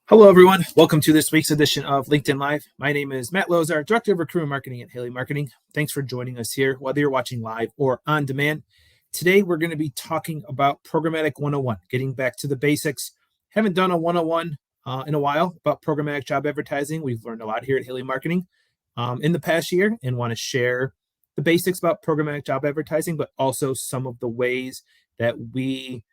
Hello, everyone. Welcome to this week's edition of LinkedIn Live. My name is Matt Lozar, Director of Recruitment Marketing at Haley Marketing. Thanks for joining us here, whether you're watching live or on demand. Today, we're going to be talking about Programmatic 101, getting back to the basics. Haven't done a 101 in a while about programmatic job advertising. We've learned a lot here at Haley Marketing in the past year and want to share the basics about programmatic job advertising, but also some of the ways that we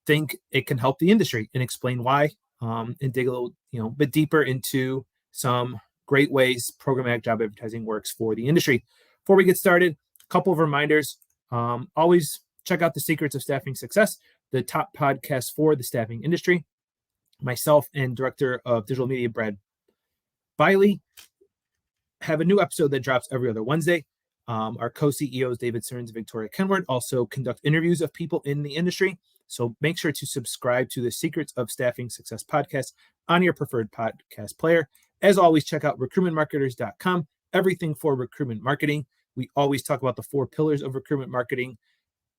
think it can help the industry and explain why. And dig a little, bit deeper into some great ways programmatic job advertising works for the industry. Before we get started, a couple of reminders. Always check out The Secrets of Staffing Success, the top podcast for the staffing industry. Myself and Director of Digital Media, Brad Biley, have a new episode that drops every other Wednesday. Our co-CEOs, David Stearns and Victoria Kenward, also conduct interviews of people in the industry. So make sure to subscribe to the Secrets of Staffing Success podcast on your preferred podcast player. As always, check out recruitmentmarketers.com, everything for recruitment marketing. We always talk about the 4 pillars of recruitment marketing: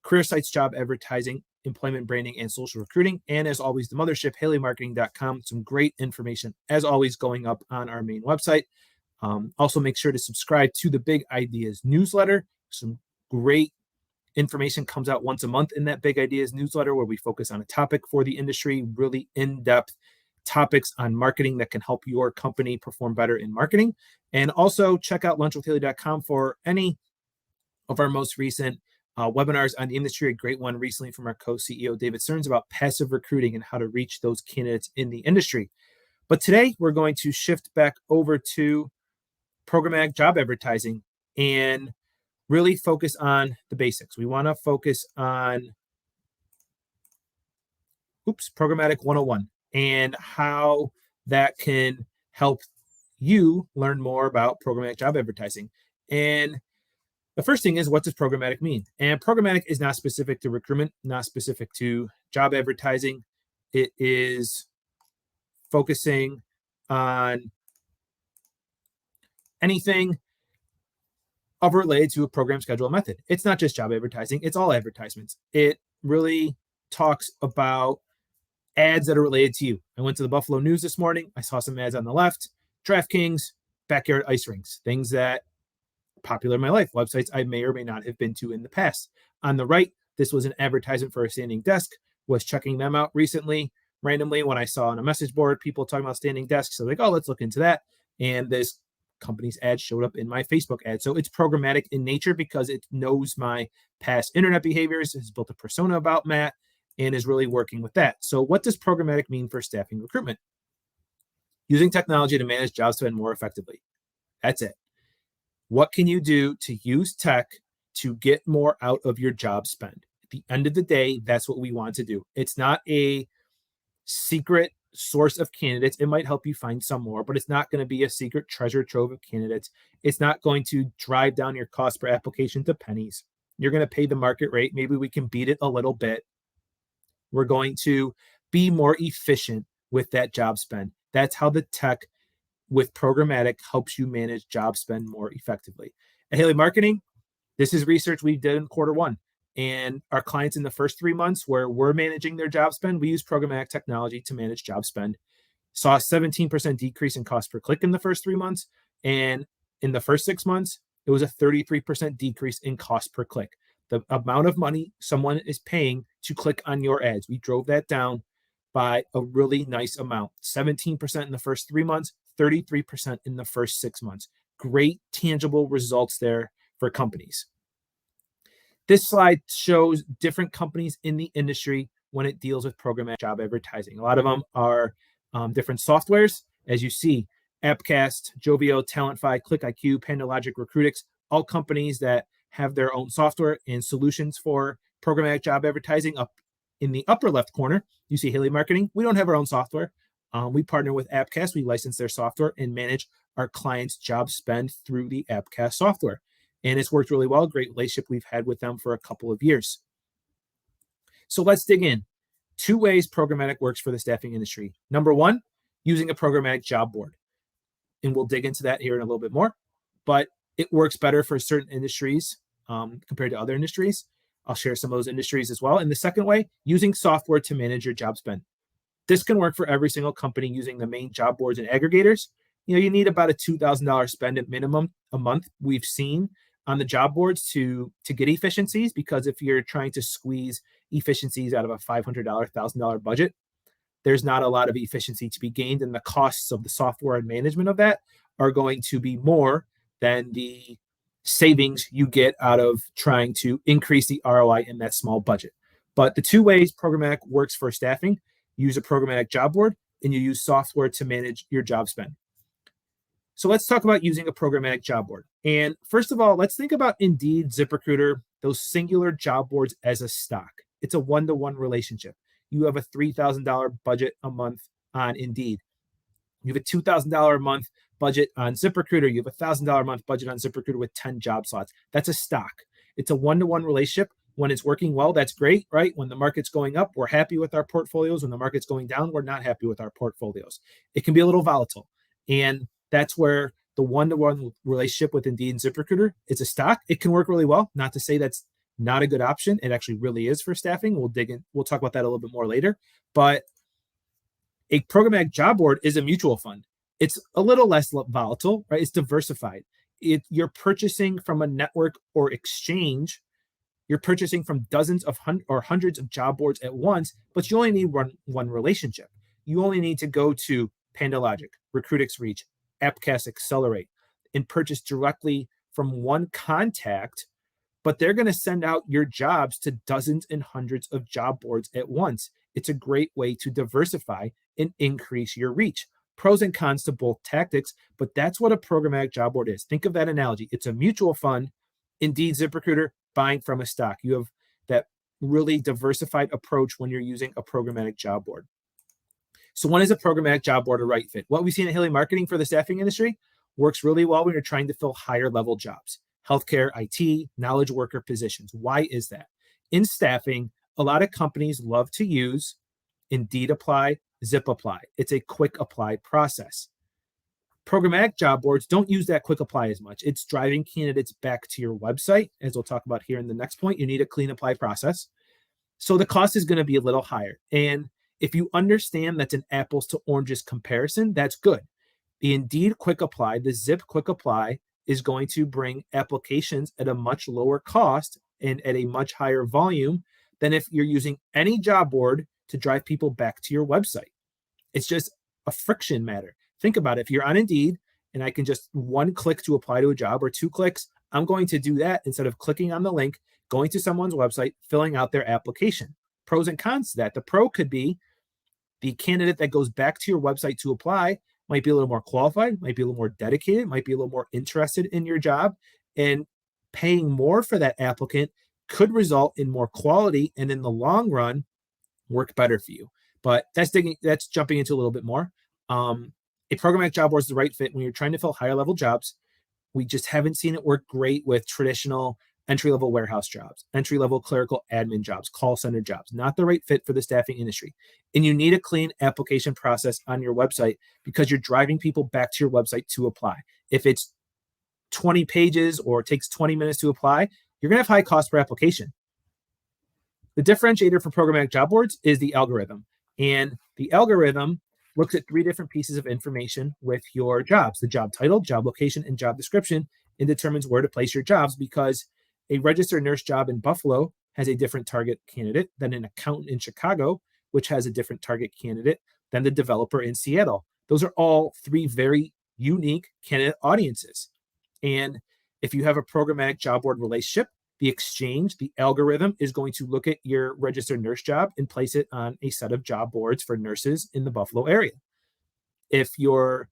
career sites, job advertising, employment branding, and social recruiting. And as always, the mothership, haleymarketing.com. Some great information, as always, going up on our main website. Also, make sure to subscribe to the Big Ideas newsletter. Some great information comes out once a month in that Big Ideas newsletter, where we focus on a topic for the industry, really in-depth topics on marketing that can help your company perform better in marketing. And also check out lunchwithhaley.com for any of our most recent webinars on the industry. A great one recently from our co-CEO, David Stearns, about passive recruiting and how to reach those candidates in the industry. But today we're going to shift back over to programmatic job advertising and really focus on the basics. We want to focus on Programmatic 101 and how that can help you learn more about programmatic job advertising. And the first thing is, what does programmatic mean? And programmatic is not specific to recruitment, not specific to job advertising. It is focusing on anything related to a program, schedule, method. It's not just job advertising, it's all advertisements. It really talks about ads that are related to you. I went to the Buffalo News this morning. I saw some ads on the left: DraftKings, backyard ice rinks, things that are popular in my life, websites I may or may not have been to in the past. On the right, this was an advertisement for a standing desk. Was checking them out recently, randomly, when I saw on a message board people talking about standing desks. So like, oh, let's look into that. And this company's ad showed up in my Facebook ad. So it's programmatic in nature because it knows my past internet behaviors, has built a persona about Matt, and is really working with that. So what does programmatic mean for staffing recruitment? Using technology to manage job spend more effectively. That's it. What can you do to use tech to get more out of your job spend? At the end of the day, that's what we want to do. It's not a secret source of candidates. It might help you find some more, but it's not going to be a secret treasure trove of candidates. It's not going to drive down your cost per application to pennies. You're going to pay the market rate. Maybe we can beat it a little bit. We're going to be more efficient with that job spend. That's how the tech with programmatic helps you manage job spend more effectively. At Haley Marketing, this is research we did in Q1. And our clients in the first 3 months where we're managing their job spend, we use programmatic technology to manage job spend. Saw a 17% decrease in cost per click in the first 3 months. And in the first 6 months, it was a 33% decrease in cost per click. The amount of money someone is paying to click on your ads, we drove that down by a really nice amount. 17% in the first 3 months, 33% in the first 6 months. Great tangible results there for companies. This slide shows different companies in the industry when it deals with programmatic job advertising. A lot of them are different softwares. As you see, Appcast, Jovio, Talentfy, ClickIQ, PandaLogic, Recruitix, all companies that have their own software and solutions for programmatic job advertising. Up in the upper left corner, you see Haley Marketing. We don't have our own software. We partner with Appcast. We license their software and manage our clients' job spend through the Appcast software. And it's worked really well. Great relationship we've had with them for a couple of years. So let's dig in. 2 ways programmatic works for the staffing industry. Number 1, using a programmatic job board. And we'll dig into that here in a little bit more. But it works better for certain industries compared to other industries. I'll share some of those industries as well. And the second way, using software to manage your job spend. This can work for every single company using the main job boards and aggregators. You need about a $2,000 spend at minimum a month, we've seen on the job boards to get efficiencies, because if you're trying to squeeze efficiencies out of a $500, $1,000 budget, there's not a lot of efficiency to be gained, and the costs of the software and management of that are going to be more than the savings you get out of trying to increase the ROI in that small budget. But the two ways Programmatic works for staffing: use a programmatic job board, and you use software to manage your job spend. So let's talk about using a programmatic job board. And first of all, let's think about Indeed, ZipRecruiter, those singular job boards as a stock. It's a one-to-one relationship. You have a $3,000 budget a month on Indeed. You have a $2,000 a month budget on ZipRecruiter. You have a $1,000 a month budget on ZipRecruiter with 10 job slots. That's a stock. It's a one-to-one relationship. When it's working well, that's great, right? When the market's going up, we're happy with our portfolios. When the market's going down, we're not happy with our portfolios. It can be a little volatile. And that's where the one-to-one relationship with Indeed and ZipRecruiter, it's a stock. It can work really well. Not to say that's not a good option. It actually really is for staffing. We'll dig in. We'll talk about that a little bit more later. But a programmatic job board is a mutual fund. It's a little less volatile, right? It's diversified. You're purchasing from a network or exchange. You're purchasing from dozens of or hundreds of job boards at once, but you only need one relationship. You only need to go to PandaLogic, Recruitix Reach, Appcast Accelerate, and purchase directly from one contact, but they're going to send out your jobs to dozens and hundreds of job boards at once. It's a great way to diversify and increase your reach. Pros and cons to both tactics, but that's what a programmatic job board is. Think of that analogy. It's a mutual fund. Indeed, ZipRecruiter, buying from a stock. You have that really diversified approach when you're using a programmatic job board. So when is a programmatic job board a right fit? What we've seen at Haley Marketing for the staffing industry works really well when you're trying to fill higher level jobs, healthcare, IT, knowledge worker positions. Why is that? In staffing, a lot of companies love to use Indeed Apply, Zip Apply. It's a quick apply process. Programmatic job boards don't use that quick apply as much. It's driving candidates back to your website. As we'll talk about here in the next point, you need a clean apply process. So the cost is going to be a little higher. And if you understand that's an apples to oranges comparison, that's good. The Indeed Quick Apply, the Zip Quick Apply, is going to bring applications at a much lower cost and at a much higher volume than if you're using any job board to drive people back to your website. It's just a friction matter. Think about it. If you're on Indeed and I can just one click to apply to a job or 2 clicks, I'm going to do that instead of clicking on the link, going to someone's website, filling out their application. Pros and cons to that. The pro could be the candidate that goes back to your website to apply might be a little more qualified, might be a little more dedicated, might be a little more interested in your job, and paying more for that applicant could result in more quality and in the long run work better for you. But that's jumping into a little bit more. A programmatic job board is the right fit when you're trying to fill higher level jobs. We just haven't seen it work great with traditional entry-level warehouse jobs, entry-level clerical admin jobs, call center jobs. Not the right fit for the staffing industry. And you need a clean application process on your website because you're driving people back to your website to apply. If it's 20 pages or it takes 20 minutes to apply, you're going to have high cost per application. The differentiator for programmatic job boards is the algorithm. And the algorithm looks at 3 different pieces of information with your jobs: the job title, job location, and job description, and determines where to place your jobs, because a registered nurse job in Buffalo has a different target candidate than an accountant in Chicago, which has a different target candidate than the developer in Seattle. Those are all 3 very unique candidate audiences. And if you have a programmatic job board relationship, the exchange, the algorithm is going to look at your registered nurse job and place it on a set of job boards for nurses in the Buffalo area. If you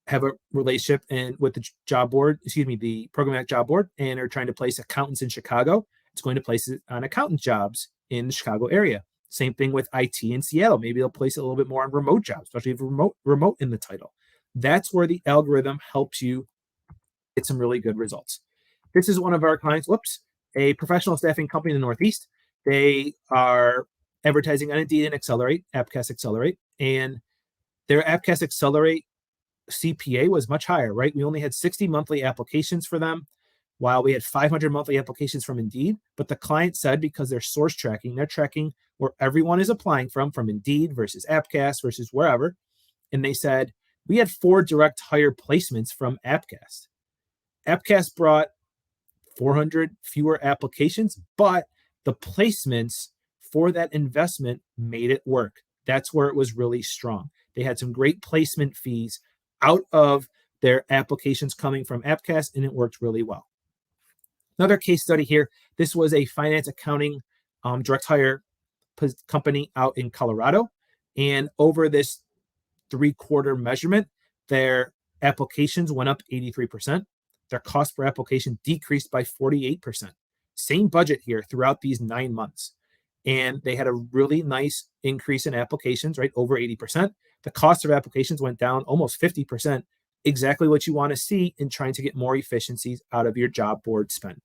have a relationship with the the programmatic job board, and are trying to place accountants in Chicago, it's going to place it on accountant jobs in the Chicago area. Same thing with IT in Seattle. Maybe they'll place it a little bit more on remote jobs, especially if remote in the title. That's where the algorithm helps you get some really good results. This is one of our clients, a professional staffing company in the Northeast. They are advertising on Indeed and Accelerate, Appcast Accelerate, and their Appcast Accelerate CPA was much higher, right? We only had 60 monthly applications for them, while we had 500 monthly applications from Indeed. But the client said because they're source tracking, they're tracking where everyone is applying from Indeed versus Appcast versus wherever. And they said, we had 4 direct hire placements from Appcast. Appcast brought 400 fewer applications, but the placements for that investment made it work. That's where it was really strong. They had some great placement fees out of their applications coming from Appcast, and it worked really well. Another case study here. This was a finance accounting direct hire company out in Colorado. And over this 3-quarter measurement, their applications went up 83%. Their cost per application decreased by 48%. Same budget here throughout these 9 months. And they had a really nice increase in applications, right? Over 80%. The cost of applications went down almost 50%. Exactly what you want to see in trying to get more efficiencies out of your job board spend.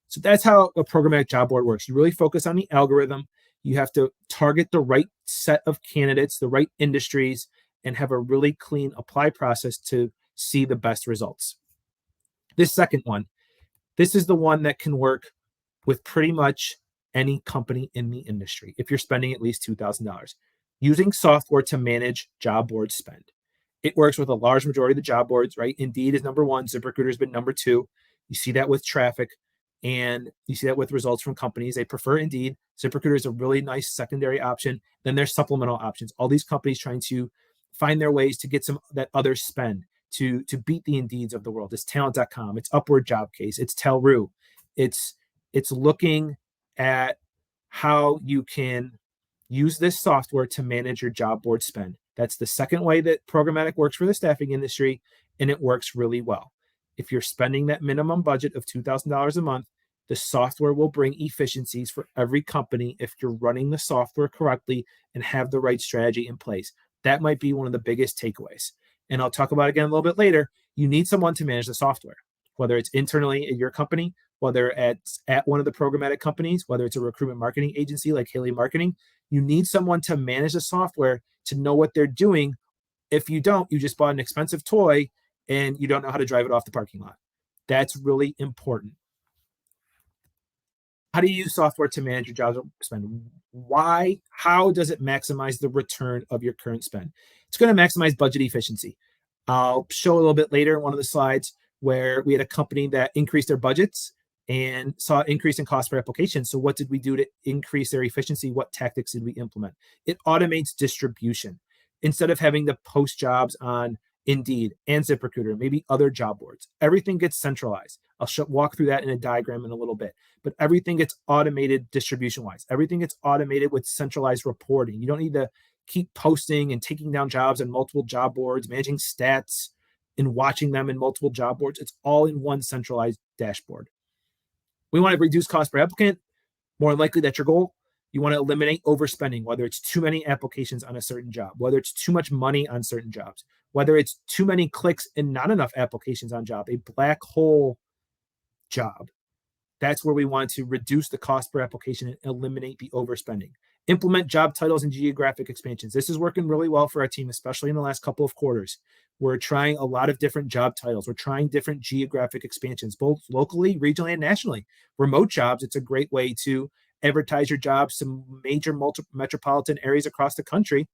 So that's how a programmatic job board works. You really focus on the algorithm. You have to target the right set of candidates, the right industries, and have a really clean apply process to see the best results. This second one, this is the one that can work with pretty much any company in the industry if you're spending at least $2,000. Using software to manage job board spend. It works with a large majority of the job boards, right? Indeed is number 1. ZipRecruiter has been number 2. You see that with traffic, and you see that with results from companies. They prefer Indeed. ZipRecruiter is a really nice secondary option. Then there's supplemental options. All these companies trying to find their ways to get some that others spend to beat the Indeeds of the world. It's Talent.com. It's Upward Job Case. It's Telru. It's looking at how you can use this software to manage your job board spend. That's the second way that programmatic works for the staffing industry, and it works really well. If you're spending that minimum budget of $2,000 a month, the software will bring efficiencies for every company if you're running the software correctly and have the right strategy in place. That might be one of the biggest takeaways. And I'll talk about it again a little bit later. You need someone to manage the software, whether it's internally at your company, whether it's at one of the programmatic companies, whether it's a recruitment marketing agency like Haley Marketing. You need someone to manage the software to know what they're doing. If you don't, you just bought an expensive toy and you don't know how to drive it off the parking lot. That's really important. How do you use software to manage your job spend? Why? How does it maximize the return of your current spend? It's going to maximize budget efficiency. I'll show a little bit later in one of the slides where we had a company that increased their budgets and saw an increase in cost per application. So what did we do to increase their efficiency? What tactics did we implement? It automates distribution. Instead of having to post jobs on Indeed and ZipRecruiter, maybe other job boards, everything gets centralized. I'll walk through that in a diagram in a little bit, but everything gets automated distribution-wise. Everything gets automated with centralized reporting. You don't need to keep posting and taking down jobs on multiple job boards, managing stats and watching them in multiple job boards. It's all in one centralized dashboard. We want to reduce cost per applicant. More likely that's your goal. You want to eliminate overspending, whether it's too many applications on a certain job, whether it's too much money on certain jobs, whether it's too many clicks and not enough applications on job, a black hole job. That's where we want to reduce the cost per application and eliminate the overspending. Implement job titles and geographic expansions. This is working really well for our team, especially in the last couple of quarters. We're trying a lot of different job titles. We're trying different geographic expansions, both locally, regionally, and nationally. Remote jobs, it's a great way to advertise your jobs to major metropolitan areas across the country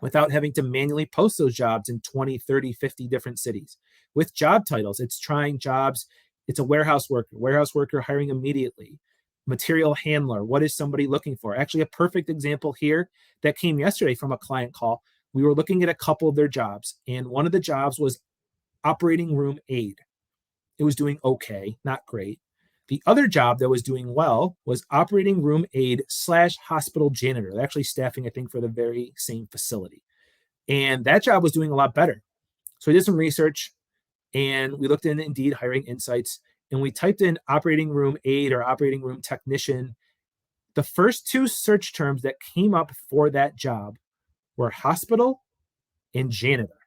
without having to manually post those jobs in 20, 30, 50 different cities. With job titles, it's trying jobs. It's a warehouse worker hiring immediately. Material handler, what is somebody looking for? Actually, a perfect example here that came yesterday from a client call. We were looking at a couple of their jobs, and one of the jobs was operating room aide. It was doing okay, not great. The other job that was doing well was operating room aide / hospital janitor. They're actually staffing, I think, for the very same facility. And that job was doing a lot better. So we did some research and we looked in Indeed Hiring Insights and we typed in operating room aide or operating room technician. The first 2 search terms that came up for that job were hospital and janitor,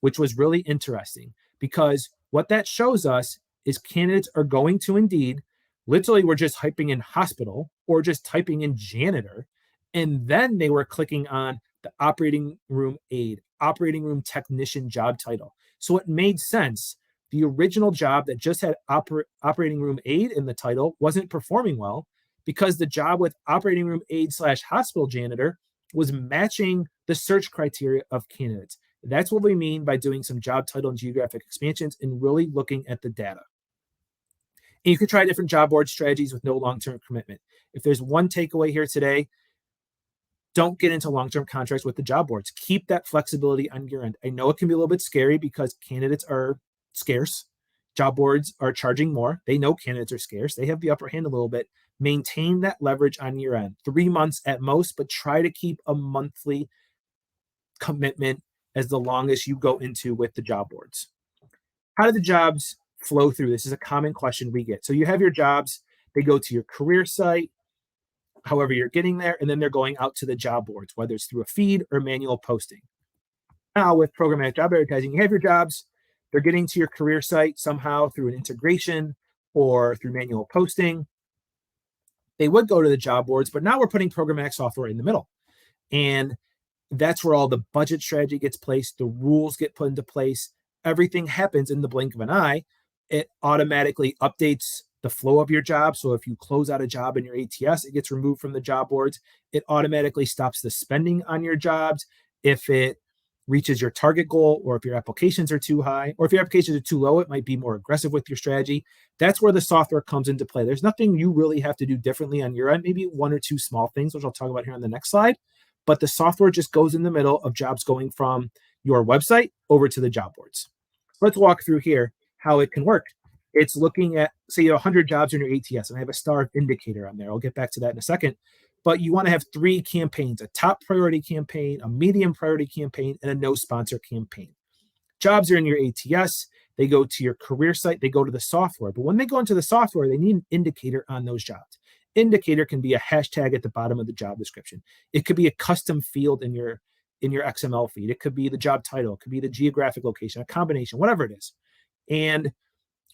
which was really interesting because what that shows us is candidates are going to Indeed. Literally, we're just typing in hospital or just typing in janitor. And then they were clicking on the operating room aide, operating room technician job title. So it made sense. The original job that just had operating room aide in the title wasn't performing well. because the job with operating room aide / hospital janitor was matching the search criteria of candidates. That's what we mean by doing some job title and geographic expansions and really looking at the data. And you can try different job board strategies with no long-term commitment. If there's one takeaway here today, don't get into long-term contracts with the job boards. Keep that flexibility on your end. I know it can be a little bit scary because candidates are scarce. Job boards are charging more. They know candidates are scarce. They have the upper hand a little bit. Maintain that leverage on your end. 3 months at most, but try to keep a monthly commitment as the longest you go into with the job boards. How do the jobs flow through? This is a common question we get. So you have your jobs. They go to your career site, however you're getting there, and then they're going out to the job boards, whether it's through a feed or manual posting. Now with programmatic job advertising, you have your jobs. They're getting to your career site somehow through an integration or through manual posting. They would go to the job boards, but now we're putting programmatic software in the middle. And that's where all the budget strategy gets placed. The rules get put into place. Everything happens in the blink of an eye. It automatically updates the flow of your job. So if you close out a job in your ATS, it gets removed from the job boards. It automatically stops the spending on your jobs if it reaches your target goal, or if your applications are too high, or if your applications are too low, it might be more aggressive with your strategy. That's where the software comes into play. There's nothing you really have to do differently on your end, maybe 1 or 2 small things, which I'll talk about here on the next slide. But the software just goes in the middle of jobs going from your website over to the job boards. Let's walk through here how it can work. It's looking at, say you have 100 jobs in your ATS, and I have a star indicator on there. I'll get back to that in a second. But you want to have 3 campaigns: a top priority campaign, a medium priority campaign, and a no sponsor campaign. Jobs are in your ATS. They go to your career site. They go to the software. But when they go into the software, they need an indicator on those jobs. Indicator can be a hashtag at the bottom of the job description. It could be a custom field in your XML feed. It could be the job title. It could be the geographic location, a combination, whatever it is. And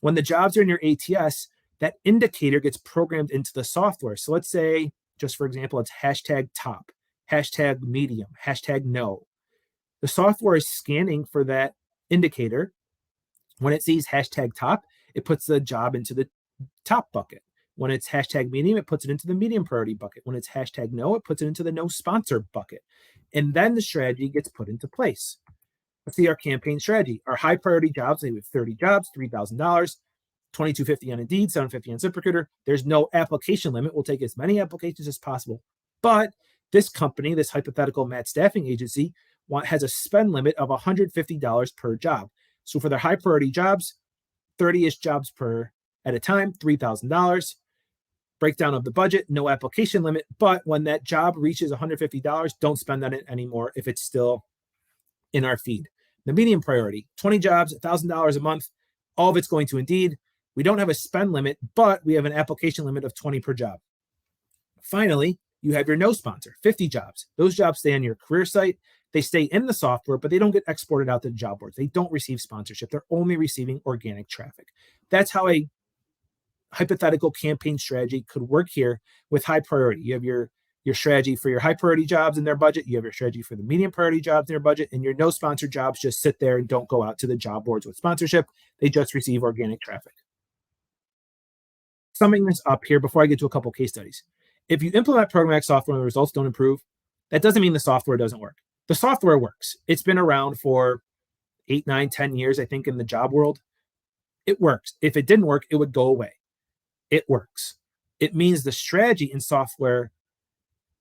when the jobs are in your ATS, that indicator gets programmed into the software. So let's say, just for example, it's hashtag top, hashtag medium, hashtag no. The software is scanning for that indicator. When it sees hashtag top, it puts the job into the top bucket. When it's hashtag medium, it puts it into the medium priority bucket. When it's hashtag no, it puts it into the no sponsor bucket. And then the strategy gets put into place. Let's see our campaign strategy. Our high priority jobs, they have 30 jobs, $3,000, $22.50 on Indeed, $7.50 on ZipRecruiter. There's no application limit. We'll take as many applications as possible. But this company, this hypothetical Matt staffing agency, has a spend limit of $150 per job. So for their high priority jobs, 30-ish jobs per at a time, $3,000. Breakdown of the budget, no application limit. But when that job reaches $150, don't spend on it anymore if it's still in our feed. The medium priority, 20 jobs, $1,000 a month. All of it's going to Indeed. We don't have a spend limit, but we have an application limit of 20 per job. Finally, you have your no sponsor, 50 jobs. Those jobs stay on your career site. They stay in the software, but they don't get exported out to the job boards. They don't receive sponsorship. They're only receiving organic traffic. That's how a hypothetical campaign strategy could work here with high priority. You have your strategy for your high priority jobs in their budget. You have your strategy for the medium priority jobs in their budget, and your no sponsor jobs just sit there and don't go out to the job boards with sponsorship. They just receive organic traffic. Summing this up here before I get to a couple case studies. If you implement programmatic software and the results don't improve, that doesn't mean the software doesn't work. The software works. It's been around for 8, 9, 10 years, I think, in the job world. It works. If it didn't work, it would go away. It works. It means the strategy in software,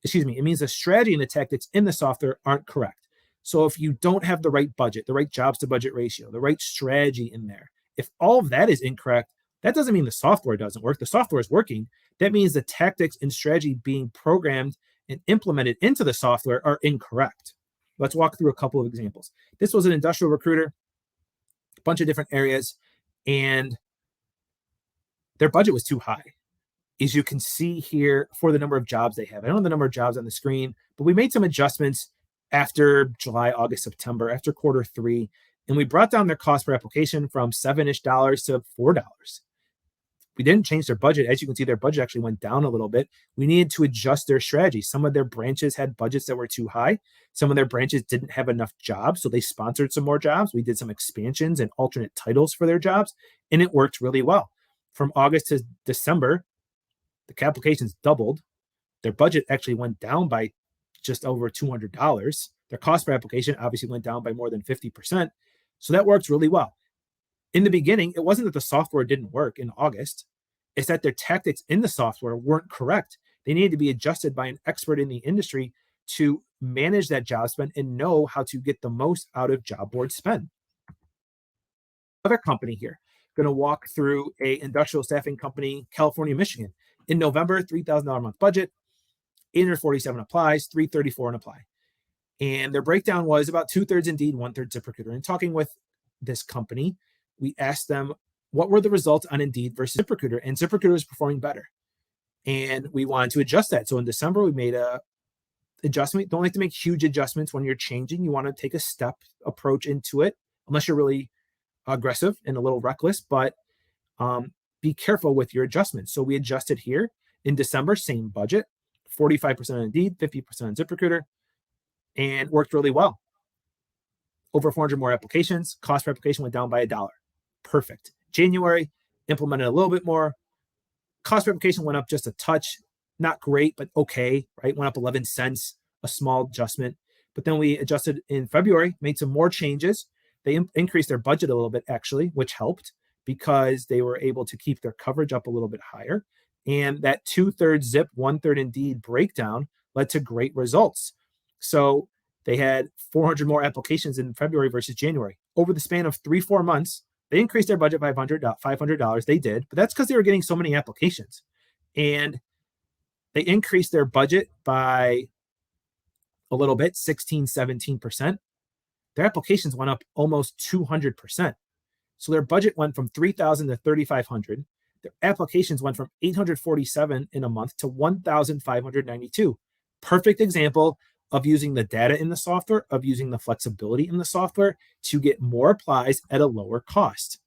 it means the strategy and the tactics in the software aren't correct. So if you don't have the right budget, the right jobs to budget ratio, the right strategy in there, if all of that is incorrect, that doesn't mean the software doesn't work. The software is working. That means the tactics and strategy being programmed and implemented into the software are incorrect. Let's walk through a couple of examples. This was an industrial recruiter, a bunch of different areas, and their budget was too high. As you can see here for the number of jobs they have. I don't have the number of jobs on the screen, but we made some adjustments after July, August, September, after Q3, and we brought down their cost per application from $7-ish to $4. We didn't change their budget. As you can see, their budget actually went down a little bit. We needed to adjust their strategy. Some of their branches had budgets that were too high. Some of their branches didn't have enough jobs, so they sponsored some more jobs. We did some expansions and alternate titles for their jobs, and it worked really well. From August to December, The applications doubled. Their budget actually went down by just over $200. Their cost per application obviously went down by more than 50%. So that works really well. In the beginning, it wasn't that the software didn't work in August. It's that their tactics in the software weren't correct. They needed to be adjusted by an expert in the industry to manage that job spend and know how to get the most out of job board spend. Another company here, going to walk through a industrial staffing company, California, Michigan. In November, $3,000 a month budget, 847 applies, 334 apply. And their breakdown was about 2/3 Indeed, 1/3 ZipRecruiter. And talking with this company, we asked them what were the results on Indeed versus ZipRecruiter, and ZipRecruiter was performing better. And we wanted to adjust that. So in December, we made a adjustment. Don't like to make huge adjustments when you're changing. You want to take a step approach into it, unless you're really aggressive and a little reckless, but be careful with your adjustments. So we adjusted here in December, same budget, 45% on Indeed, 50% on ZipRecruiter, and worked really well. Over 400 more applications. Cost per application went down by $1. Perfect. January, implemented a little bit more. Cost per application went up just a touch. Not great, but okay, right? Went up 11 cents, a small adjustment. But then we adjusted in February, made some more changes. They increased their budget a little bit, actually, which helped because they were able to keep their coverage up a little bit higher. And that 2/3 Zip, 1/3 Indeed breakdown led to great results. So they had 400 more applications in February versus January. Over the span of 3-4 months, they increased their budget by $500. They did, but that's because they were getting so many applications. And they increased their budget by a little bit, 16, 17%. Their applications went up almost 200%. So their budget went from $3,000 to $3,500. Their applications went from 847 in a month to 1,592. Perfect example of using the data in the software, of using the flexibility in the software to get more applies at a lower cost.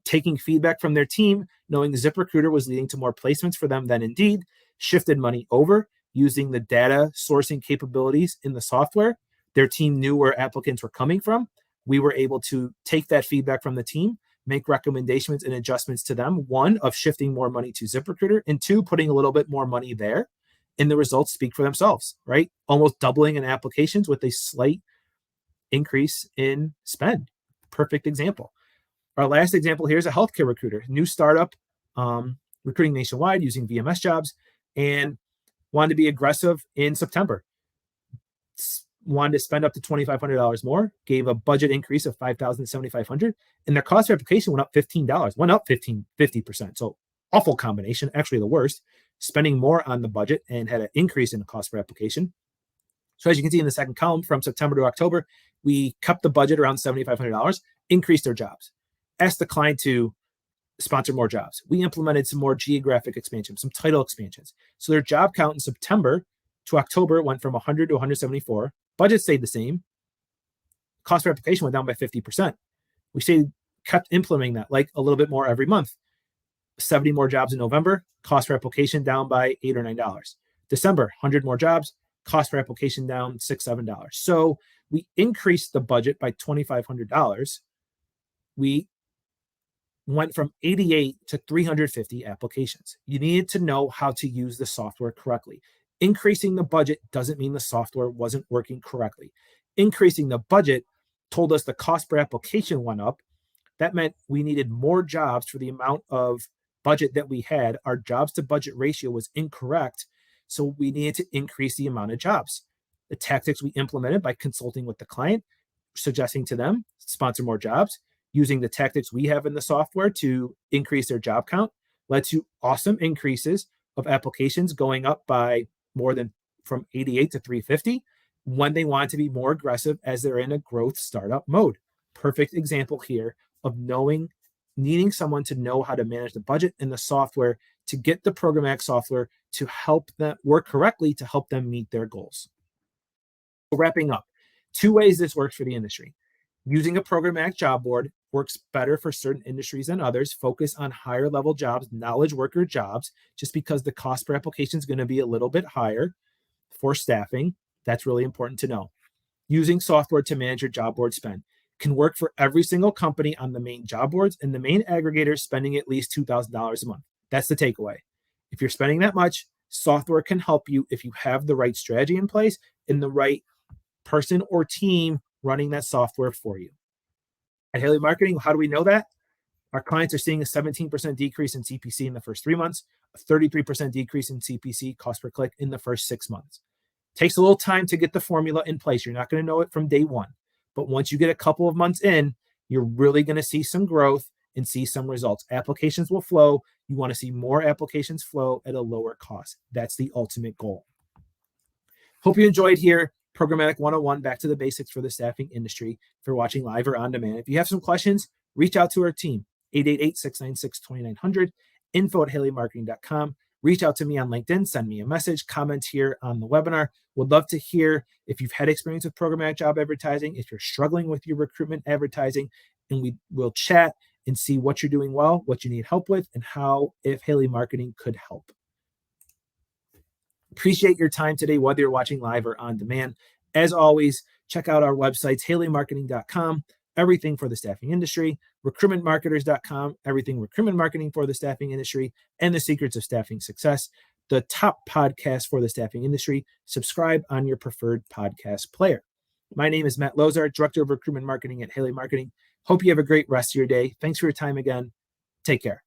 Taking feedback from their team, knowing ZipRecruiter was leading to more placements for them than Indeed, shifted money over using the data sourcing capabilities in the software. Their team knew where applicants were coming from. We were able to take that feedback from the team, make recommendations and adjustments to them. One, of shifting more money to ZipRecruiter, and two, putting a little bit more money there. And the results speak for themselves, right? Almost doubling in applications with a slight increase in spend. Perfect example. Our last example here is a healthcare recruiter, new startup, recruiting nationwide using VMS jobs, and wanted to be aggressive in September. Wanted to spend up to $2,500 more, gave a budget increase of $5,000 to $7,500, and their cost per application went up $15, went up 50%. So awful combination, actually the worst, spending more on the budget and had an increase in the cost per application. So as you can see in the second column, from September to October, we kept the budget around $7,500, increased their jobs, asked the client to sponsor more jobs. We implemented some more geographic expansion, some title expansions. So their job count in September to October went from 100 to 174. Budget stayed the same. Cost per application went down by 50%. We kept implementing that like a little bit more every month. 70 more jobs in November, cost per application down by $8 or $9. December, 100 more jobs, cost per application down $6, $7. So we increased the budget by $2,500. We went from 88 to 350 applications. You needed to know how to use the software correctly. Increasing the budget doesn't mean the software wasn't working correctly. Increasing the budget told us the cost per application went up. That meant we needed more jobs for the amount of budget that we had. Our jobs to budget ratio was incorrect. So we needed to increase the amount of jobs. The tactics we implemented by consulting with the client, suggesting to them, sponsor more jobs, using the tactics we have in the software to increase their job count, led to awesome increases of applications going up by more than from 88 to 350 when they want to be more aggressive as they're in a growth startup mode. Perfect example here of needing someone to know how to manage the budget and the software to get the programmatic software to help them work correctly to help them meet their goals. So wrapping up, 2 ways this works for the industry. Using a programmatic job board works better for certain industries than others. Focus on higher level jobs, knowledge worker jobs, just because the cost per application is going to be a little bit higher for staffing. That's really important to know. Using software to manage your job board spend can work for every single company on the main job boards and the main aggregators spending at least $2,000 a month. That's the takeaway. If you're spending that much, software can help you if you have the right strategy in place and the right person or team running that software for you. At Haley Marketing, how do we know that? Our clients are seeing a 17% decrease in CPC in the first 3 months, a 33% decrease in CPC, cost per click, in the first 6 months. Takes a little time to get the formula in place. You're not going to know it from day one. But once you get a couple of months in, you're really going to see some growth and see some results. Applications will flow. You want to see more applications flow at a lower cost. That's the ultimate goal. Hope you enjoyed here. Programmatic 101, back to the basics for the staffing industry. If you're watching live or on demand, if you have some questions, reach out to our team, 888-696-2900, info@haleymarketing.com. Reach out to me on LinkedIn, send me a message, comment here on the webinar. Would love to hear if you've had experience with programmatic job advertising, if you're struggling with your recruitment advertising, and we will chat and see what you're doing well, what you need help with, and how, if Haley Marketing could help. Appreciate your time today, whether you're watching live or on demand. As always, check out our websites, haleymarketing.com, everything for the staffing industry, recruitmentmarketers.com, everything recruitment marketing for the staffing industry, and the secrets of staffing success, the top podcast for the staffing industry. Subscribe on your preferred podcast player. My name is Matt Lozar, Director of Recruitment Marketing at Haley Marketing. Hope you have a great rest of your day. Thanks for your time again. Take care.